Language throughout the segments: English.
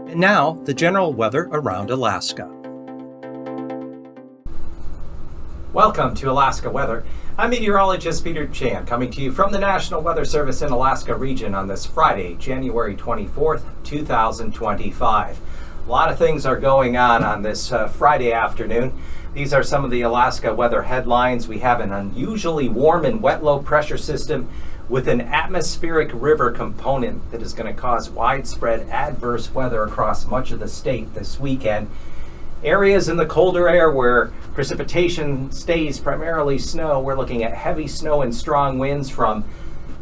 And now, the general weather around Alaska. Welcome to Alaska Weather. I'm meteorologist Peter Chan, coming to you from the National Weather Service in Alaska region on this Friday, January 24th, 2025. A lot of things are going on this Friday afternoon. These are some of the Alaska weather headlines. We have an unusually warm and wet low pressure system with an atmospheric river component that is going to cause widespread adverse weather across much of the state this weekend. Areas in the colder air where precipitation stays primarily snow, we're looking at heavy snow and strong winds from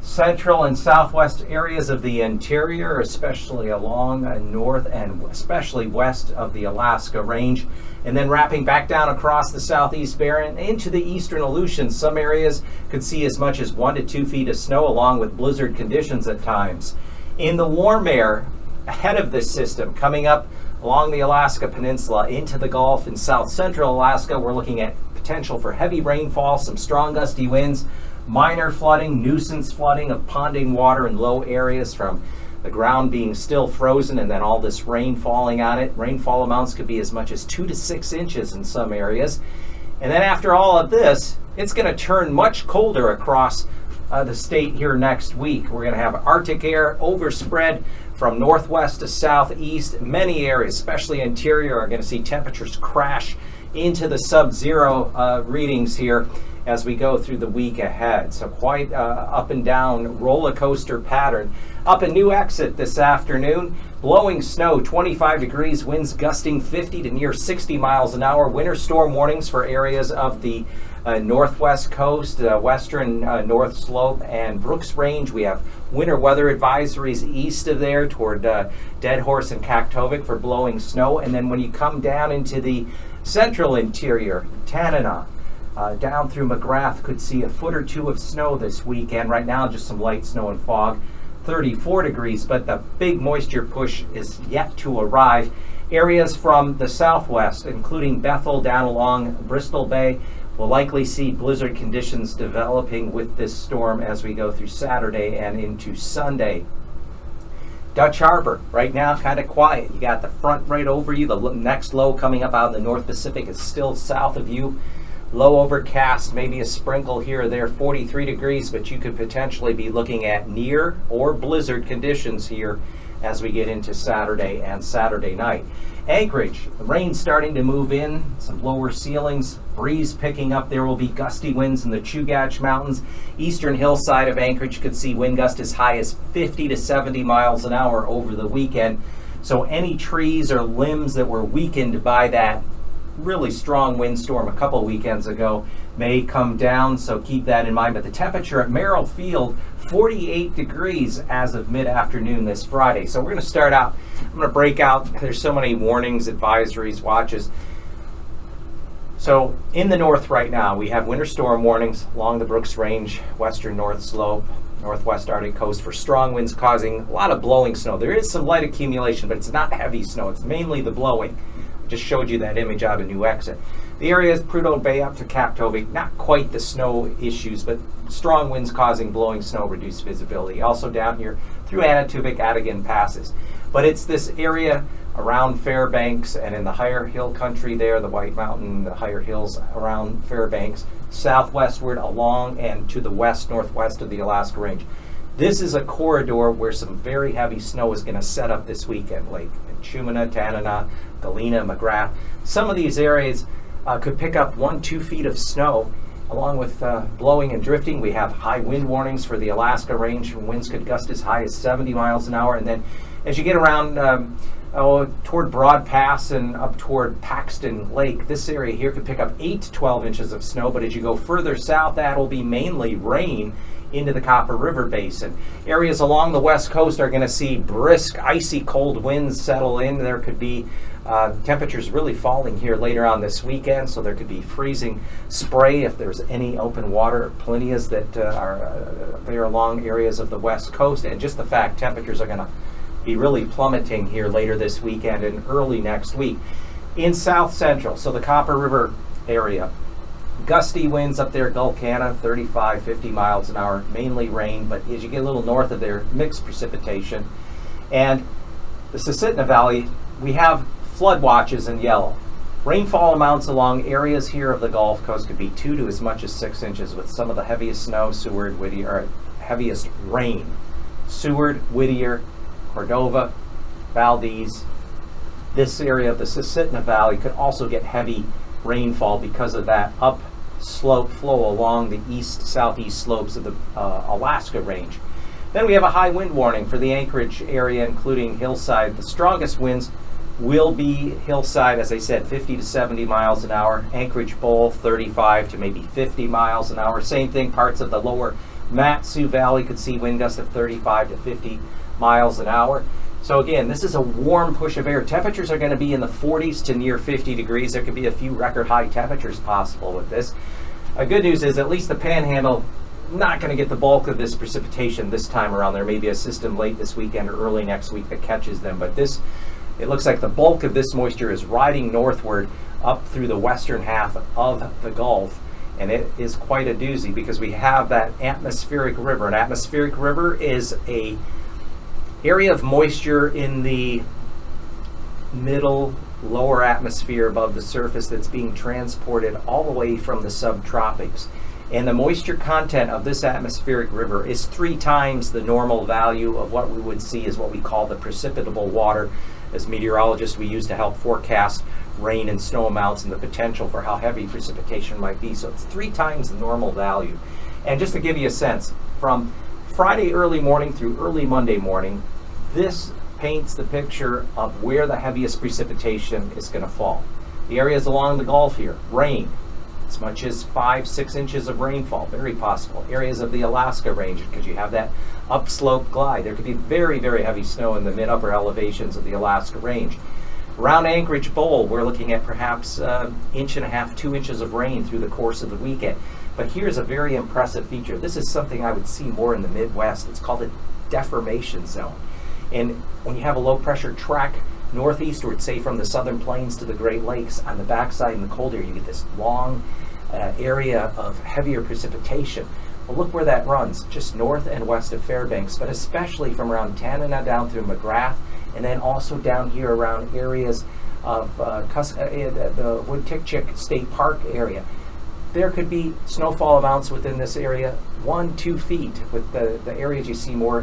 central and southwest areas of the interior, especially along north and especially west of the Alaska Range, and then wrapping back down across the southeast Barren into the eastern Aleutians. Some areas could see as much as 1 to 2 feet of snow along with blizzard conditions at times. In the warm air ahead of this system coming up along the Alaska Peninsula into the Gulf in south central Alaska, we're looking at potential for heavy rainfall, some strong gusty winds, minor flooding, nuisance flooding of ponding water in low areas from the ground being still frozen and then all this rain falling on it. Rainfall amounts could be as much as 2 to 6 inches in some areas. And then after all of this, it's going to turn much colder across the state here next week. We're going to have Arctic air overspread from northwest to southeast. Many areas, especially interior, are going to see temperatures crash into the sub-zero readings here as we go through the week ahead. So quite up and down roller coaster pattern. Up a new exit this afternoon, blowing snow, 25 degrees, winds gusting 50 to near 60 miles an hour. Winter storm warnings for areas of the northwest coast, western North Slope and Brooks Range. We have winter weather advisories east of there toward Dead Horse and Kaktovik for blowing snow. And then when you come down into the central interior, Tanana, down through McGrath, could see a foot or two of snow this weekend. Right now, just some light snow and fog, 34 degrees, but the big moisture push is yet to arrive. Areas from the southwest, including Bethel down along Bristol Bay, will likely see blizzard conditions developing with this storm as we go through Saturday and into Sunday. Dutch Harbor, right now, kind of quiet. You got the front right over you. The next low coming up out in the North Pacific is still south of you. Low overcast, maybe a sprinkle here or there, 43 degrees, but you could potentially be looking at near or blizzard conditions here as we get into Saturday and Saturday night. Anchorage, the rain starting to move in, some lower ceilings, breeze picking up. There will be gusty winds in the Chugach Mountains. Eastern hillside of Anchorage could see wind gusts as high as 50 to 70 miles an hour over the weekend. So any trees or limbs that were weakened by that really strong windstorm a couple weekends ago may come down, so keep that in mind. But the temperature at Merrill Field, 48 degrees as of mid-afternoon this Friday. So we're going to start out, I'm going to break out, there's so many warnings, advisories, watches. So in the north right now, we have winter storm warnings along the Brooks Range, western North Slope, northwest Arctic coast for strong winds causing a lot of blowing snow. There is some light accumulation, but it's not heavy snow. It's mainly the blowing. Just showed you that image out of New Exit. The area is Prudhoe Bay up to Kaktovik. Not quite the snow issues, but strong winds causing blowing snow, reduced visibility. Also down here through Anatuvik, Adigan passes. But it's this area around Fairbanks and in the higher hill country there, the White Mountain, the higher hills around Fairbanks, southwestward along and to the west-northwest of the Alaska Range. This is a corridor where some very heavy snow is going to set up this weekend, like Chumana, Tanana, Galena, McGrath. Some of these areas could pick up 1-2 feet of snow along with blowing and drifting. We have high wind warnings for the Alaska Range. Winds could gust as high as 70 miles an hour. And then as you get around toward Broad Pass and up toward Paxton Lake, this area here could pick up 8 to 12 inches of snow. But as you go further south, that will be mainly rain into the Copper River Basin. Areas along the west coast are going to see brisk, icy cold winds settle in. There could be temperatures really falling here later on this weekend, so there could be freezing spray if there's any open water plinias that are there along areas of the west coast. And just the fact temperatures are going to be really plummeting here later this weekend and early next week. In south central, so the Copper River area, gusty winds up there, Gulkana, 35, 50 miles an hour, mainly rain, but as you get a little north of there, mixed precipitation. And The Susitna Valley, we have flood watches in yellow. Rainfall amounts along areas here of the Gulf Coast could be 2 to as much as 6 inches, with some of the heaviest snow, Seward, Whittier, or heaviest rain. Seward, Whittier, Cordova, Valdez. This area of the Susitna Valley could also get heavy rainfall because of that upslope flow along the east-southeast slopes of the Alaska range. Then we have a high wind warning for the Anchorage area, including Hillside. The strongest winds will be Hillside, as I said, 50 to 70 miles an hour. Anchorage Bowl, 35 to maybe 50 miles an hour. Same thing, parts of the lower Mat-Su Valley could see wind gusts of 35 to 50 miles an hour. So again, this is a warm push of air. Temperatures are going to be in the 40s to near 50 degrees. There could be a few record high temperatures possible with this. Good news is at least the Panhandle not going to get the bulk of this precipitation this time around. There may be a system late this weekend or early next week that catches them, but this, it looks like the bulk of this moisture is riding northward up through the western half of the Gulf, and it is quite a doozy because we have that atmospheric river. An atmospheric river is a area of moisture in the middle lower atmosphere above the surface that's being transported all the way from the subtropics. And the moisture content of this atmospheric river is 3 times the normal value of what we would see as what we call the precipitable water. As meteorologists, we use to help forecast rain and snow amounts and the potential for how heavy precipitation might be. So it's 3 times the normal value. And just to give you a sense, from Friday early morning through early Monday morning, this paints the picture of where the heaviest precipitation is going to fall. The areas along the Gulf here, rain, as much as 5-6 inches of rainfall, very possible. Areas of the Alaska range, because you have that upslope glide. There could be very, very heavy snow in the mid-upper elevations of the Alaska range. Around Anchorage Bowl, we're looking at perhaps 1.5 to 2 inches of rain through the course of the weekend. But here's a very impressive feature. This is something I would see more in the Midwest. It's called a deformation zone. And when you have a low-pressure track northeastward, say from the southern plains to the Great Lakes, on the backside in the cold air, you get this long area of heavier precipitation. Well, look where that runs, just north and west of Fairbanks, but especially from around Tanana down through McGrath, and then also down here around areas of the Wood-Tikchik State Park area. There could be snowfall amounts within this area 1-2 feet, with the areas you see more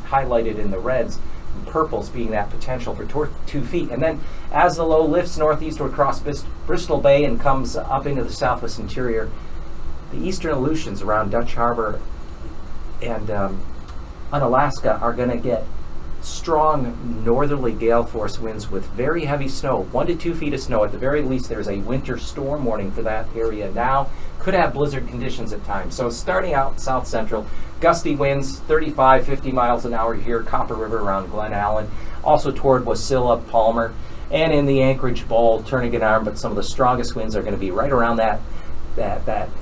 highlighted in the reds and purples being that potential for 2 feet. And then as the low lifts northeastward across Bristol Bay and comes up into the southwest interior, the eastern Aleutians around Dutch Harbor and Unalaska are going to get strong northerly gale force winds with very heavy snow, 1 to 2 feet of snow. At the very least, there's a winter storm warning for that area now. Could have blizzard conditions at times. So starting out South Central, gusty winds, 35, 50 miles an hour here, Copper River around Glen Allen, also toward Wasilla, Palmer, and in the Anchorage Bowl, Turnagain Arm, but some of the strongest winds are going to be right around that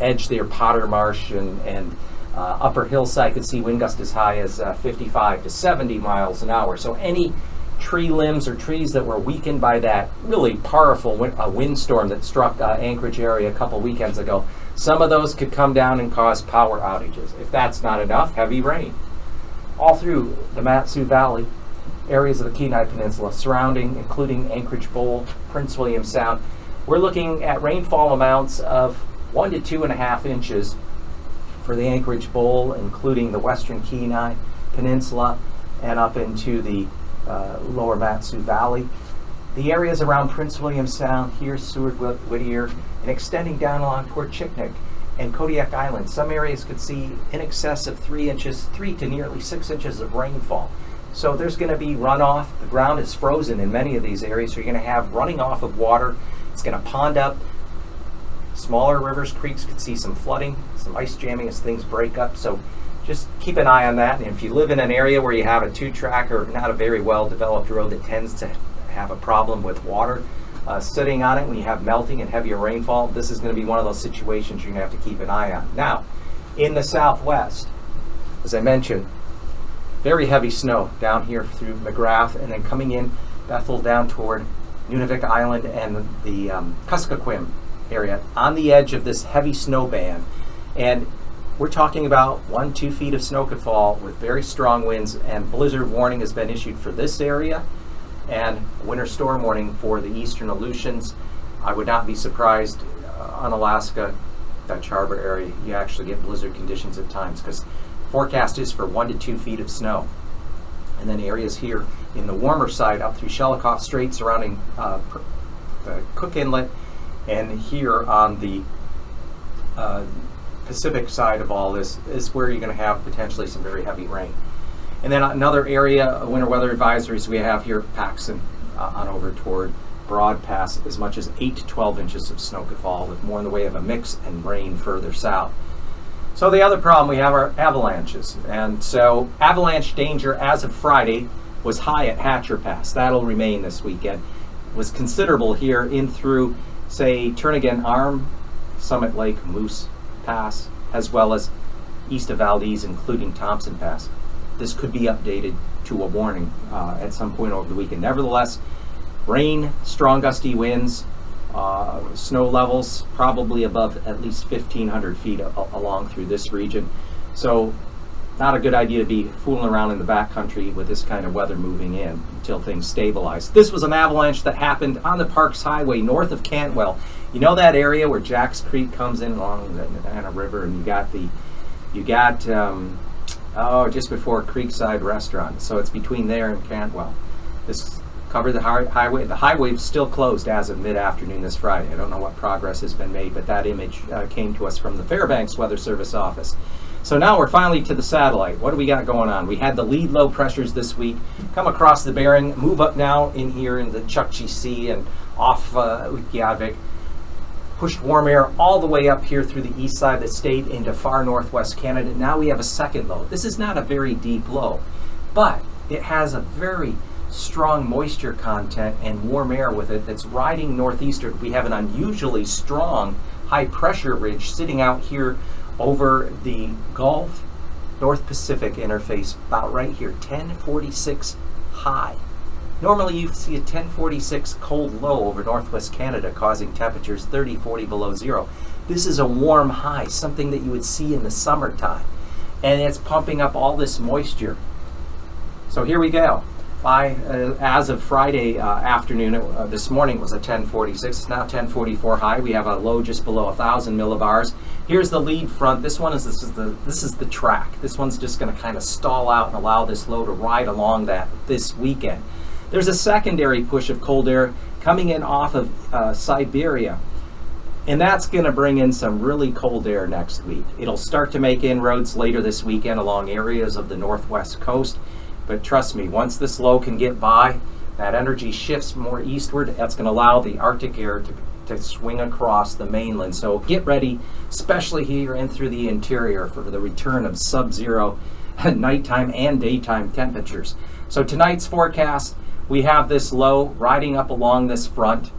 edge there, Potter Marsh and upper hillside could see wind gusts as high as 55 to 70 miles an hour. So any tree limbs or trees that were weakened by that really powerful windstorm that struck Anchorage area a couple weekends ago, some of those could come down and cause power outages. If that's not enough, heavy rain. All through the Mat-Su Valley, areas of the Kenai Peninsula surrounding, including Anchorage Bowl, Prince William Sound, we're looking at rainfall amounts of 1 to 2.5 inches for the Anchorage Bowl, including the western Kenai Peninsula and up into the lower Mat-Su Valley. The areas around Prince William Sound, here, Seward, Whittier, and extending down along Port Chignik and Kodiak Island, some areas could see in excess of 3 to nearly 6 inches of rainfall. So there's going to be runoff. The ground is frozen in many of these areas, so you're going to have running off of water. It's going to pond up. Smaller rivers, creeks could see some flooding, some ice jamming as things break up. So just keep an eye on that. And if you live in an area where you have a 2-track or not a very well-developed road that tends to have a problem with water sitting on it when you have melting and heavier rainfall, this is going to be one of those situations you're going to have to keep an eye on. Now, in the southwest, as I mentioned, very heavy snow down here through McGrath, and then coming in Bethel down toward Nunavik Island and the Kuskokwim area on the edge of this heavy snow band. And we're talking about 1-2 feet of snow could fall with very strong winds, and blizzard warning has been issued for this area. and winter storm warning for the eastern Aleutians. I would not be surprised on Alaska, Dutch Harbor area, you actually get blizzard conditions at times, because forecast is for 1 to 2 feet of snow. And then areas here in the warmer side up through Shelikof Strait surrounding the Cook Inlet, and here on the Pacific side of all this is where you're going to have potentially some very heavy rain. And then another area, winter weather advisories we have here, Paxton on over toward Broad Pass, as much as 8 to 12 inches of snow could fall, with more in the way of a mix and rain further south. So the other problem we have are avalanches. And so avalanche danger as of Friday was high at Hatcher Pass. That'll remain this weekend. Was considerable here in through, say, Turnagain Arm, Summit Lake, Moose Pass, as well as east of Valdez, including Thompson Pass. This could be updated to a warning at some point over the weekend. Nevertheless, rain, strong gusty winds, snow levels probably above at least 1,500 feet along through this region. So not a good idea to be fooling around in the backcountry with this kind of weather moving in until things stabilize. This was an avalanche that happened on the Parks Highway north of Cantwell. You know that area where Jacks Creek comes in along the Nevada River, and you got just before Creekside Restaurant. So it's between there and Cantwell. This covered the highway. The highway is still closed as of mid-afternoon this Friday. I don't know what progress has been made, but that image came to us from the Fairbanks Weather Service office. So now we're finally to the satellite. What do we got going on? We had the lead low pressures this week come across the Bering, move up now in here in the Chukchi Sea and off Utqiagvik, pushed warm air all the way up here through the east side of the state into far northwest Canada. Now we have a second low. This is not a very deep low, but it has a very strong moisture content and warm air with it that's riding northeastern. We have an unusually strong high pressure ridge sitting out here over the Gulf North Pacific interface, about right here, 1046 high. Normally you see a 1046 cold low over northwest Canada causing temperatures 30, 40 below zero. This is a warm high, something that you would see in the summertime. And it's pumping up all this moisture. So here we go. As of Friday afternoon, this morning was a 1046. It's now 1044 high. We have a low just below 1,000 millibars. Here's the lead front. This is the track. This one's just going to kind of stall out and allow this low to ride along that this weekend. There's a secondary push of cold air coming in off of Siberia, and that's going to bring in some really cold air next week. It'll start to make inroads later this weekend along areas of the northwest coast. But trust me, once this low can get by, that energy shifts more eastward. That's going to allow the Arctic air to swing across the mainland. So get ready, especially here and through the interior, for the return of sub-zero nighttime and daytime temperatures. So tonight's forecast, we have this low riding up along this front.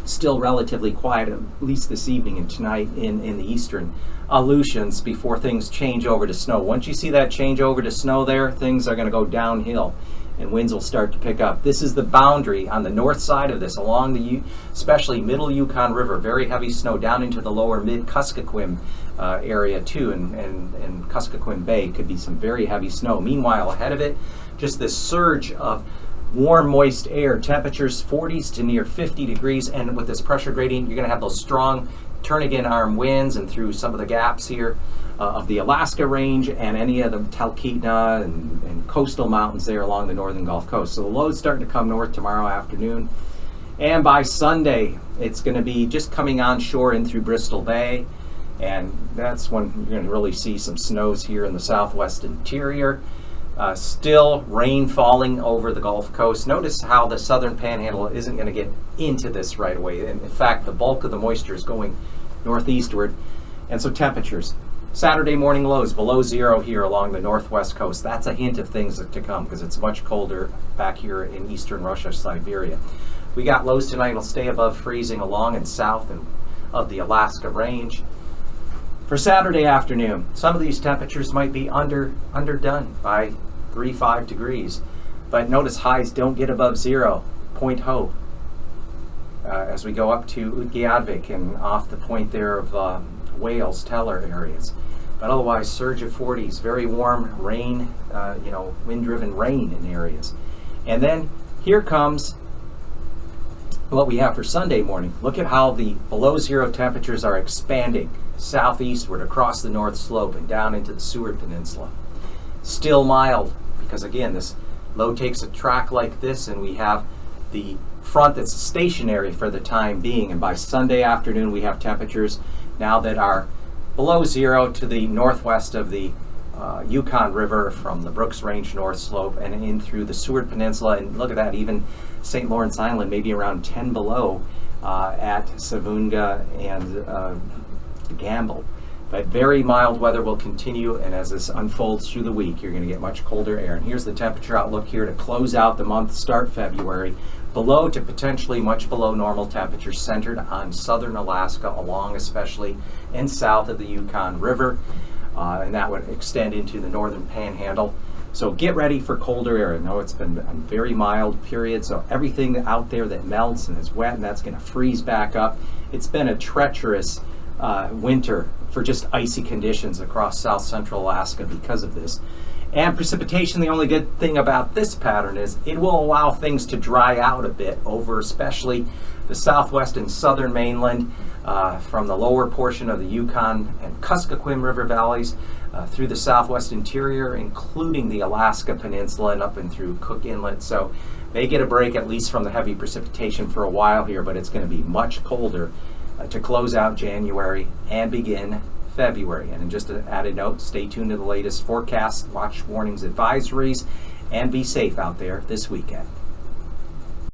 Still relatively quiet, at least this evening and tonight in the eastern Aleutians before things change over to snow. Once you see that change over to snow there, things are going to go downhill and winds will start to pick up. This is the boundary on the north side of this, along the especially middle Yukon River. Very heavy snow down into the lower mid-Kuskokwim area too, and Kuskokwim Bay could be some very heavy snow. Meanwhile, ahead of it, just this surge of warm, moist air, temperatures 40s to near 50 degrees, and with this pressure gradient, you're going to have those strong Turnagain Arm winds and through some of the gaps here of the Alaska range and any of the Talkeetna and coastal mountains there along the northern Gulf Coast. So the low's starting to come north tomorrow afternoon, and by Sunday, it's going to be just coming onshore in through Bristol Bay, and that's when you're going to really see some snows here in the southwest interior. Still rain falling over the Gulf Coast. Notice how the southern panhandle isn't going to get into this right away. In fact, the bulk of the moisture is going northeastward. And so temperatures. Saturday morning lows below zero here along the northwest coast. That's a hint of things to come because it's much colder back here in eastern Russia, Siberia. We got lows tonight. It'll stay above freezing along and south of the Alaska range. For Saturday afternoon, some of these temperatures might be underdone by 3-5 degrees, but notice highs don't get above zero. Point Hope as we go up to Utqiagvik and off the point there of Wales, Steller areas. But otherwise, surge of 40s, very warm rain, wind-driven rain in areas. And then here comes what we have for Sunday morning. Look at how the below zero temperatures are expanding southeastward across the North Slope and down into the Seward Peninsula. Still mild, because again, this low takes a track like this, and we have the front that's stationary for the time being, and by Sunday afternoon we have temperatures now that are below zero to the northwest of the Yukon River from the Brooks Range North Slope and in through the Seward Peninsula, and look at that, even St. Lawrence Island maybe around 10 below at Savunga and Gamble. But very mild weather will continue, and as this unfolds through the week, you're going to get much colder air. And here's the temperature outlook here to close out the month, start February. Below to potentially much below normal temperatures centered on southern Alaska, along especially and south of the Yukon River, and that would extend into the northern panhandle. So get ready for colder air. I know it's been a very mild period, so everything out there that melts and is wet, and that's going to freeze back up. It's been a treacherous winter for just icy conditions across south central Alaska because of this. And precipitation, the only good thing about this pattern is it will allow things to dry out a bit over especially the southwest and southern mainland, from the lower portion of the Yukon and Kuskokwim River valleys through the southwest interior, including the Alaska Peninsula and up and through Cook Inlet. So may get a break at least from the heavy precipitation for a while here, but it's going to be much colder to close out January and begin February. And just an added note, stay tuned to the latest forecasts, watch warnings, advisories, and be safe out there this weekend.